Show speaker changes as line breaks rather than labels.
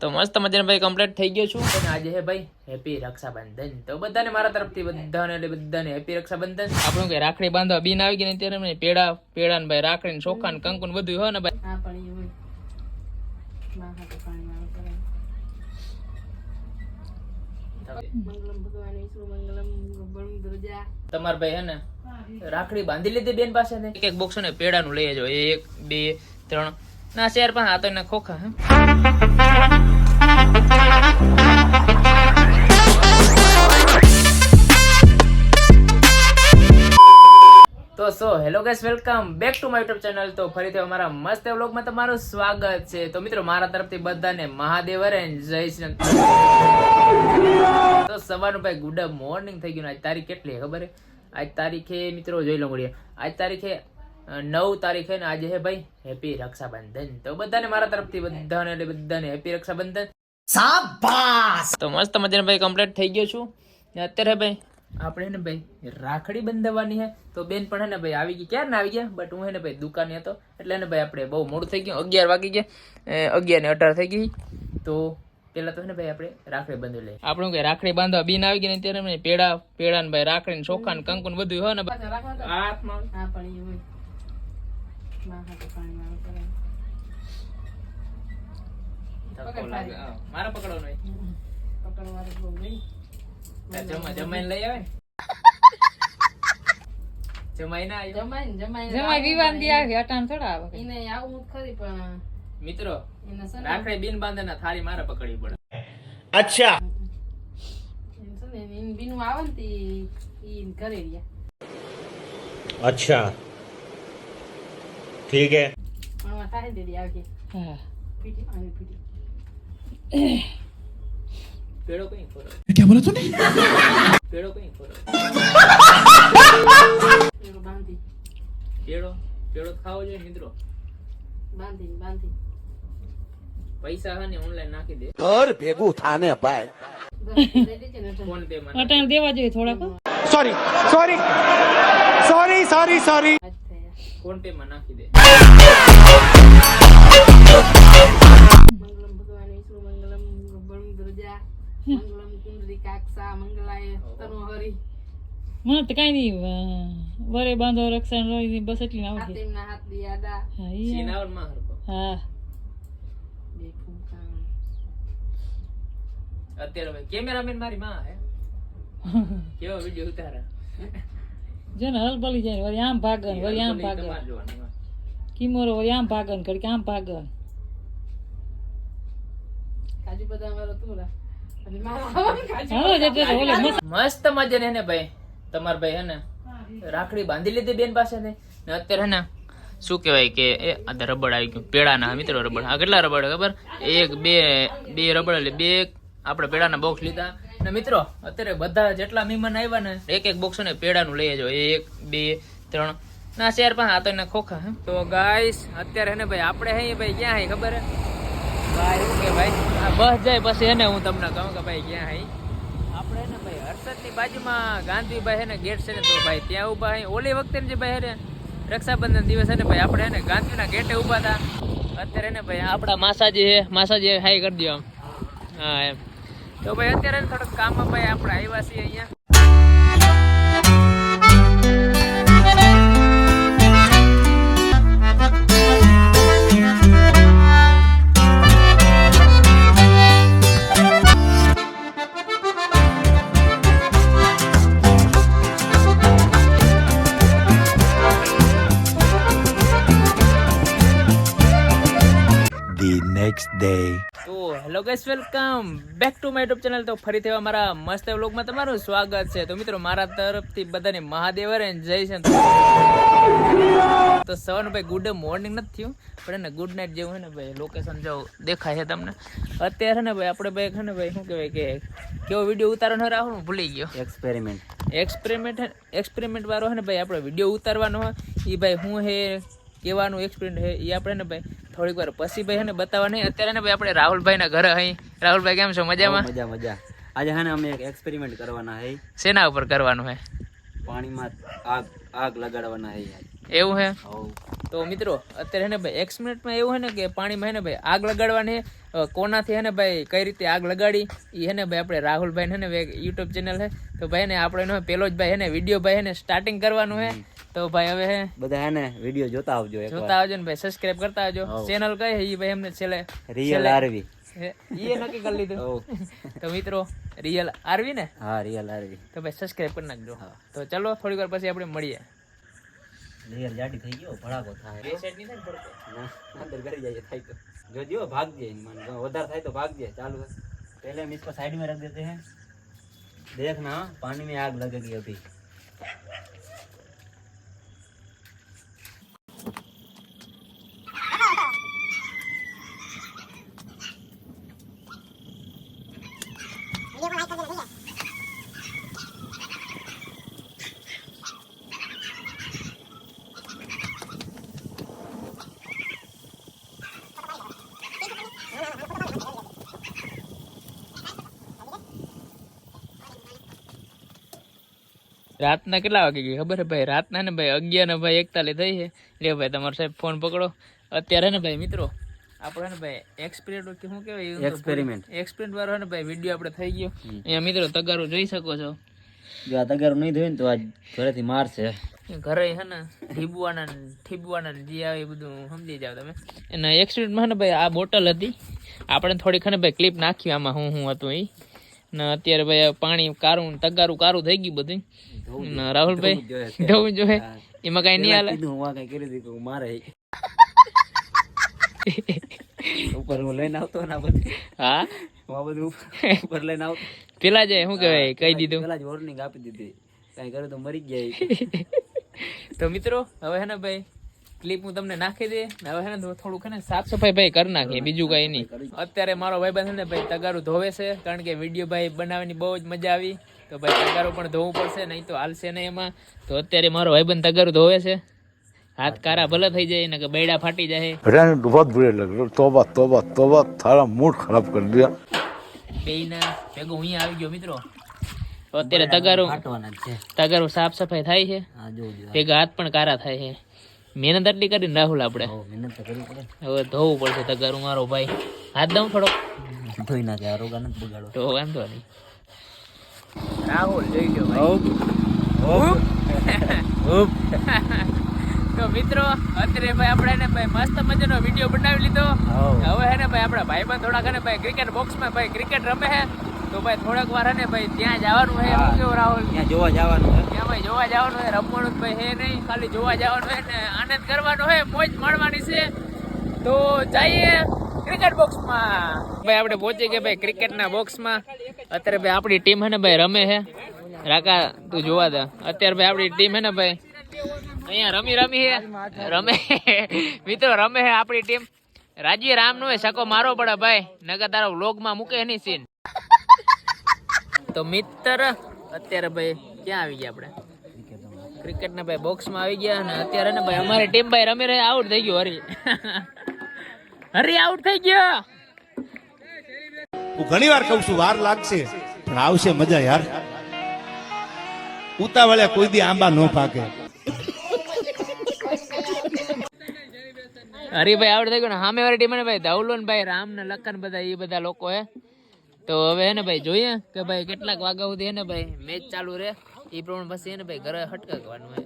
તો મસ્ત મજાનો ભાઈ કમ્પ્લીટ થઈ ગયો છું અને આજે હે ભાઈ હેપી રક્ષાબંધન. તો બધાને મારા તરફથી બધાને હેપી રક્ષાબંધન. આપણું કે રાખડી બાંધવા બીન આવી ગઈ ને ત્યારે પેડા ને ભાઈ રાખડી ને ચોખા ને કંકુ ને બધું હોય ને ભાઈ. તમાર ભાઈ હે ને રાખડી બાંધી લીધી બેન પાસે ને એક બોક્સ ને પેડા નું લઈ જાવ 1 2 3 ના 4 5 આ તો એના ખોખા હે. તો hello guys, welcome back to my YouTube channel. તો ફરીથી અમારા મસ્ત વ્લોગમાં તમારું સ્વાગત છે. તો મિત્રો મારા તરફથી બધાને મહાદેવ જય શ્રી. તો સવારનું ભાઈ ગુડ મોર્નિંગ થઈ ગયું. આજ તારીખ કેટલી ખબર હે? આજ તારીખે મિત્રો જોઈ લો મળીએ. આજ તારીખે 9 તારીખે ને આજે હે ભાઈ હેપી રક્ષાબંધન. તો બધાને મારા તરફથી બધાને હેપી રક્ષાબંધન. શાબાશ. તો મસ્ત મજાનો ભાઈ કમ્પ્લીટ થઈ ગયો છું. અત્યારે ભાઈ આપણે ને ભાઈ રાખડી બંધાવવાની હે. તો બેન પણ હે ને ભાઈ આવી ગઈ. ક્યારે આવી ગયા, બટ હું હે ને ભાઈ દુકાને હતો એટલે ને ભાઈ આપણે બહુ મોડું થઈ ગયું. 11 વાગી ગયા, 11:18 થઈ ગઈ. તો પેલા તો હે ને ભાઈ આપણે રાખડી બાંધી લઈએ. આપણું કે રાખડી બાંધવા બીન આવી ગઈ ને ત્યારે પેડા ને ભાઈ રાખડી ને ચોખા ને કંકુ ને બધું હોય ને હાથમાં. મારા પકડવાનું જમાઈ લઈ આવે મિત્રો રાખડી બીન બાંધે ના થાળી મારે પકડવી પડે. અચ્છા બીનું આવે ને ઘરે અચ્છા ઠીક હે. पेड़ो कहीं खोरो. क्या बोला तूने? पेड़ो कहीं खोरो. पेड़ो बांधी. पेड़ो खाओ जो मित्रो. बांधी. पैसा है ने ऑनलाइन नाखी दे. घर भेगू थाने पाए. फोन पे में. अटन देवा જોઈએ થોડા કો. सॉरी. फोन पे में नाखी दे. મને તો કઈ નહીં વરે બાંધો રક્ષણ રોઈ બસ એટલી ના આવતી. હાથ દિયાદા સીનાવર માં હરકો. હા અત્યારે ભાઈ કેમેરામેન મારી માં હે. કેવો વિડિયો ઉતારે જેને હલબલી જાય વરી આમ ભાગન વરી આમ ભાગન કીમોરો વરી આમ ભાગન કડકે આમ ભાગન કાજુ બદામ વાળો તુરા મસ્ત મજા ને ભાઈ તમાર ભાઈ હે ને રાખડી બાંધી લીધી બેન પાસે ને અત્યારે હે ને શું કેવાય કે આ રબડ આવી ગયું પેડાના. મિત્રો રબડ આ કેટલા રબડ ખબર? 1 2 રબડ એટલે 2 આપણે પેડાના બોક્સ લીધા ને મિત્રો. અત્યારે બધા જેટલા મહેમાન આવ્યા ને એક બોક્સ ને પેડાનું લઈ જાવ 1 2 3 ના 4 5 આ તો એના ખોખા હે. તો ગાઈસ અત્યારે હે ને ભાઈ આપણે હે ભાઈ ક્યાં હે ખબર હે ભાઈ આ બસ જાય પછી એને હું તમને કહું કે ભાઈ ક્યાં હઈ આપણે ને ભાઈ હર્ષદની બાજુમાં ગાંધીભાઈ ને ગેટ છે ને તો ભાઈ ત્યાં ઉભા હઈ. ઓલી વખતે જે ભાઈ હે રક્ષાબંધન દિવસ ને ભાઈ આપણે ને ગાંધીના ગેટે ઉભા હતા. અત્યારે ને ભાઈ આપણા માસાજી હાઈ કરી દો આમ. હા એમ. તો ભાઈ અત્યારે થોડુંક કામમાં ભાઈ આપણે આવ્યા છીએ અહીંયા. તો hello guys, welcome back to my YouTube channel. તો ફરીથી અમારા મસ્ત વ્લોગમાં તમારું સ્વાગત છે. તો મિત્રો મારા તરફથી બધાને મહાદેવ જય શ્રી. તો સવારનું ભાઈ ગુડ મોર્નિંગ નથી થયું પણ એને ગુડ નાઇટ જેવું છે ને ભાઈ લોકેશન જો દેખાય છે તમને અત્યારે ને ભાઈ આપણે ભાઈ છે ને ભાઈ શું કહેવાય કે કેવો વિડીયો ઉતારવાનો રાહુલ હું ભૂલી ગયો. એક્સપેરિમેન્ટ વાળો છે ને ભાઈ આપણે વિડીયો ઉતારવાનો હોય એ ભાઈ હું હે કેવાનું એક્સપિરિયન્સ છે એ આપણે ને ભાઈ થોડીક વાર પછી ભાઈ ને બતાવવા નહીં. અત્યારે ને ભાઈ આપણે રાહુલભાઈ ના ઘરે અહીં. રાહુલભાઈ કેમ છો? મજામાં?
મજા. આજે હે ને અમે એક એક્સપેરિમેન્ટ કરવાના છે.
શેના ઉપર કરવાનું છે?
પાણીમાં આગ લગાડવાના છે.
એવું હે? તો મિત્રો અત્યારે હે ને ભાઈ 1 મિનિટમાં એવું હે ને કે પાણીમાં હે ને ભાઈ આગ લગાડવાની હે કોનાથી હે ને ભાઈ કઈ રીતે આગ લગાડી એ હે ને ભાઈ આપણે રાહુલભાઈ હે ને યુટ્યુબ ચેનલ હે તો ભાઈ ને આપણે એનો પેલો જ ભાઈ હે ને વિડીયો ભાઈ હે ને સ્ટાર્ટિંગ કરવાનું હે તો ભાઈ હવે હે
બધા હે ને વિડીયો જોતા આવજો એકવાર.
જોતા આવજો ને ભાઈ સબસ્ક્રાઇબ કરતા આવજો ચેનલ કઈ હે એ ભાઈ અમને છેલ્લે
રિયલ આરવી.
એ નક્કી કરી લીધું તો મિત્રો રિયલ આરવી ને
હા રિયલ આરવી
તો ભાઈ સબસ્ક્રાઇબ કરી નાખજો તો ચલો થોડી વાર પછી આપણે મળીએ
લેયર જાડી થઈ ગયો ભડાકો થાય
બે સાઈડ ની થાય ને પડકો.
અંદર કરી જાય થાય તો જોજો ભાગજે મને વધારે થાય તો ભાગજે ચાલુ पहले हम इसको साइड में रख देते हैं देखना पानी में आग लगेगी अभी
રાતના કેટલા વાગે ગઈ ખબર હે ભાઈ રાતના ને ભાઈ 11 ને ભાઈ 41 થઈ છે લે ભાઈ તમારો સાહેબ ફોન પકડો અત્યારે ને ભાઈ મિત્રો આપણે ને ભાઈ એક્સપેરિમેન્ટ કે શું કહેવાય એક્સપેરિમેન્ટ વાળો ને ભાઈ વિડીયો આપણે થઈ ગયો અહીંયા મિત્રો તગારો જોઈ શકો છો
જો આ તગારો નહીં ધોઈને તો આજ ઘરેથી મારશે
ઘરે હે ને ઠીબવાના જે આવે એ બધું સમજી જાવ તમે એના એક્સિડન્ટમાં ને ભાઈ આ બોટલ હતી આપણે થોડીક ને ભાઈ ક્લિપ નાખી આમાં હું હતું એ ને અત્યારે ભાઈ પાણી કારું કારું થઈ ગયું બધું રાહુલભાઈ જોવું જોઈએ એમાં કઈ નહીં હાલે
કઈ કરી દીધું મારે ઉપર હું લઈને આવતો ને બધું
હા
બધું ઉપર લઈને આવતો
પેલા જાય શું કહેવાય કહી દીધું
પેલા જ વોર્નિંગ આપી દીધી કઈ કરે તો મરી ગયા
તો મિત્રો હવે હે ને ભાઈ ક્લિપ હું તમને નાખી દે હવે હે ને થોડુંક હે ને સાફ સફાઈ ભાઈ કરી નાખીએ બીજું કઈ નહીં અત્યારે મારો ભાઈબંધ છે ને ભાઈ તગારું ધોવે છે કારણ કે વિડીયો ભાઈ બનાવવાની બહુ જ મજા આવી તો ભાઈ તગારું પણ ધોવું પડશે નહીં તો હાલશે નહીં એમાં તો અત્યારે મારો ભાઈબંધ તગારું ધોવે છે हाथ कारा भले થઈ જાય ને કે બેડા ફાટી જાય
बेटा बहुत बुरे लग रहे तौबा तौबा तौबा थारा मूड खराब कर दिया
બેયના ભેગું અહીંયા આવી ગયો મિત્રો તો અત્યારે તગારું સાફ સફાઈ થાય છે ભેગા હાથ પણ કારા થાય છે મહેનત આટલી કરીને રાહુલ આપણે
મહેનત તો કરવી પડે
હવે ધોવું પડશે તગારું મારો ભાઈ હાથ દઉં થોડો
ધોઈ નાખે આરોગા નથી બગાડો
તો વાંધો નહીં રાહુલ જોઈ લો તો મિત્રો અત્યારે ભાઈ આપણે ને ભાઈ મસ્ત મજાનો વિડીયો બનાવી લીધો હવે હે ને ભાઈ આપણા ભાઈબંધ થોડાક ને ભાઈ ક્રિકેટ બોક્સમાં ભાઈ ક્રિકેટ રમે છે તો ભાઈ થોડાક વાર હે ને ભાઈ ત્યાં જવાનું છે શું કેવું રાહુલ
ત્યાં જોવા જવાનું છે
ત્યાં ભાઈ જોવા જવાનું છે રમવાનું ભાઈ હે નહીં ખાલી જોવા જવાનું છે ને આનંદ કરવાનો છે મોજ માણવાની છે તો જઈએ ક્રિકેટ બોક્સમાં ભાઈ આપણે પહોંચી ગયા ભાઈ ક્રિકેટના બોક્સમાં અત્યારે ભાઈ આપણી ટીમ હે ને ભાઈ રમે છે રાકા તું જોવા દે અત્યારે ભાઈ આપણી ટીમ હે ને ભાઈ અહીંયા રમે મિત્રો રમે હે આપણી ટીમ રાજી રામ નો સકો મારો પડે ભાઈ નગર તારો વ્લોગ માં મૂકે એની સીન તો મિત્ર અત્યારે ભાઈ ક્યાં આવી ગયા આપણે ક્રિકેટ ના ભાઈ બોક્સ માં આવી ગયા અને અત્યારે ને ભાઈ અમારી ટીમ ભાઈ રમી રહી આઉટ થઈ ગયો હરી આઉટ થઈ ગયો
હું ઘણી વાર કહું છું વાર લાગશે પણ આવશે મજા યાર ઉતાવળે કોઈ દી આંબા ન પાકે
હરીભાઈ આવડે થઈ ગયો ને સામે વાળી ટીમ ભાઈ ધવલો ને ભાઈ રામ ને લખન બધા એ બધા લોકો હે તો હવે હે ને ભાઈ જોઈએ કે ભાઈ કેટલાક વાગ્યા સુધી હે ને ભાઈ મેચ ચાલુ રહે એ પ્રમાણે પછી હે ને ભાઈ ઘરે હટકાવવાનું હે